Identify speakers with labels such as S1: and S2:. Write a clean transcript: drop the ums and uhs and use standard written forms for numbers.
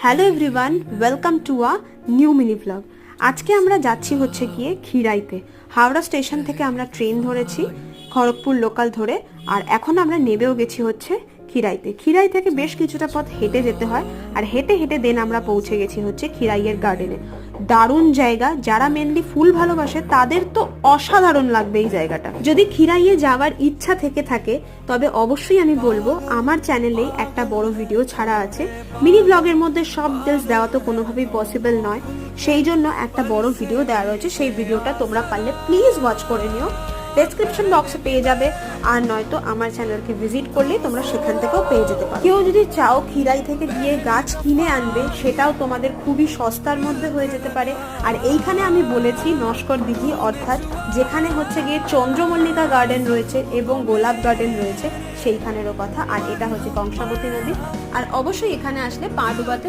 S1: Hello everyone, welcome to a new mini blog. আজকে আমরা যাচ্ছি হচ্ছে গিয়ে খিরাইতে। হাওড়া স্টেশন থেকে আমরা ট্রেন ধরেছি খড়গপুর লোকাল ধরে, আর এখন আমরা নেবেও গেছি হচ্ছে খিরাইতে। খিরাই থেকে বেশ কিছুটা পথ হেঁটে যেতে হয়, আর হেঁটে হেঁটে দেন আমরা পৌঁছে গেছি হচ্ছে খিরাইয়ের গার্ডেনে। দারুণ জায়গা, যারা মেনলি ফুল ভালোবাসে তাদের তো অসাধারণ লাগবে এই জায়গাটা। যদি খিরাইয়ে যাওয়ার ইচ্ছা থেকে থাকে তবে অবশ্যই আমি বলবো আমার চ্যানেলে একটা বড় ভিডিও ছাড়া আছে। মিনি ব্লগের মধ্যে সব ডিটেলস দেওয়া তো কোনোভাবেই পসিবল নয়, সেই জন্য একটা বড় ভিডিও দেওয়া রয়েছে। সেই ভিডিওটা তোমরা পারলে প্লিজ ওয়াচ করে নিও, ডেসক্রিপশন বক্সে পেয়ে যাবে, আর নয়তো আমার চ্যানেলকে ভিজিট করলে তোমরা সেখান থেকেও পেয়ে যেতে পারো। কেউ যদি চাও খিরাই থেকে গিয়ে গাছ কিনে আনবে, সেটাও তোমাদের খুবই সস্তার মধ্যে হয়ে যেতে পারে। আর এইখানে আমি বলেছি নস্কর দিঘি, অর্থাৎ যেখানে হচ্ছে গিয়ে চন্দ্রমল্লিকা গার্ডেন রয়েছে এবং গোলাপ গার্ডেন রয়েছে সেইখানেরও কথা। আর এটা হচ্ছে কংসাবতী নদী, আর অবশ্যই এখানে আসলে পা ডুবাতে